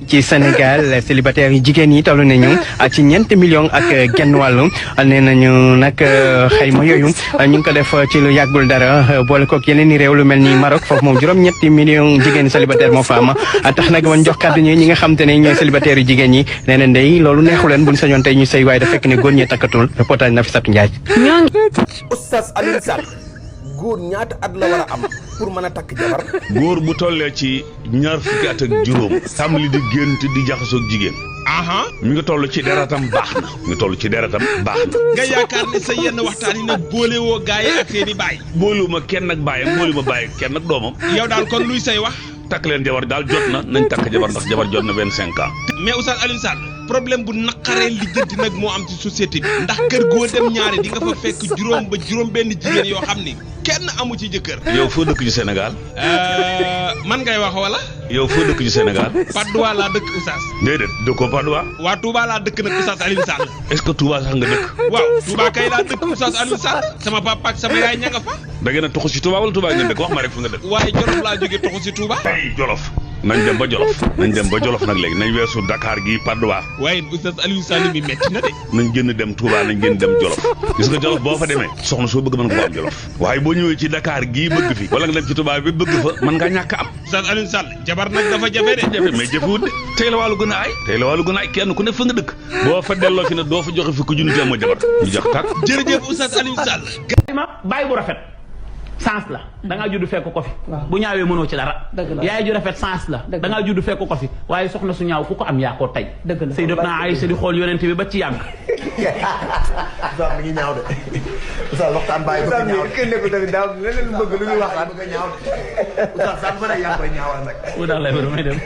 ci Sénégal célibataires yi jigéen yi toll nañu ci 4 millions ak genn wàllu nee nañu nag xayma yooyu ñu ngi ko def ci lu yàggul dara boole kook yeneen i réew lu mel ni Maroc foofu moom juróom-ñetti millions jigéen célibataire moo fa am tax nag man jox kàddu ñi nga xam te ne ñooy célibataire yu jigéen ñi nee na ndey loolu neexu leen bu ñu sañoon tey ñu sëy waaye da fekk ne góor ñee takkatul reportage Nafissatou Ndiaye. Oustaz Alioune Sall góor ñaata at la war a am pour mën a takk jabar. góor bu tollee ci ñaar fukki at ak juróom tàmbali di gént di jaxasoog jigéen mi nga toll ci deretam baax na nga yaakaar ne sa yenn waxtaan yi nag boole woo gaay ak seeni baay boolewuma kenn ak baayam boolewuma baay ak kenn ak doomam yow daal kon luy say wax takk leen jabar daal jot na nañ takk jabar ndax jabar jot na 25 ans mais Oustaz Alioune Sall problème bu naqaree lijjanti nag moo am ci société bi ndax kër goo dem ñaari di nga fa fekk juróom benn jigéen yoo xam ni kenn amu ci jëkkër. yow foo dëkk ci Sénégal. man ngay wax wala. yow foo dëkk ci Sénégal. Patte d'Oie laa dëkk Oustaz. déedéet dëkkoo Patte d'Oie. waa Touba laa dëkk nag Oustaz Alioune Sall. est-ce que Touba sax nga dëkk. waaw Touba kay laa dëkk Oustaz Alioune Sall. sama papa ak sama yaay ña nga fa. da ngeen a toxu si Touba wala Touba ngeen dëkk wax ma rek fu nga dëkk. waaye Jolof laa jógee toxu si Touba. ay Jolof. nañ dem ba Jolof nag léegi nañ weesu Dakar gi Patte d'Oie. waaye Oustaz Alioune Sall mi metti na de. nañ génn dem Touba nañ génn dem Jolof gis nga Jolof boo fa demee soxna soo bëgg mën nga ko am Jolof waaye boo ñëwee ci Dakar gii bëgg fi wala nga dem ci Touba bi bëgg fa mën ngaa ñàkk am Oustaz Alioune Sall jabar nag dafa jafe de jafe mais jafewut de tey la wàllu gën a ay kenn ku ne fa nga dëkk boo fa delloo fi ne doo fa joxe fukki junni te amoo jabar ñu jox tàkk jërëjëf Oustaz Alioune Sall ma bàyyi bu rafet sens la da ngaa judd fekk ko fi bu ñaawee mënoo ci dara yaay ju rafet sens la da ngaa judd fekk ko fi waaye soxna su ñaaw ku ko am yaa ko tey Sayyidatuna Aïcha di xool yonent bi ba ci yàgg Oustaz mi ngi ñaaw de Oustaz waxtaan bàyyi bëgg ñaaw kenn ne ko tamit daaw leneen bëgg lu ñuy waxtaan bëgg ñaaw de Oustaz sax mën a yaa koy ñaawal nag bu daal lay may dem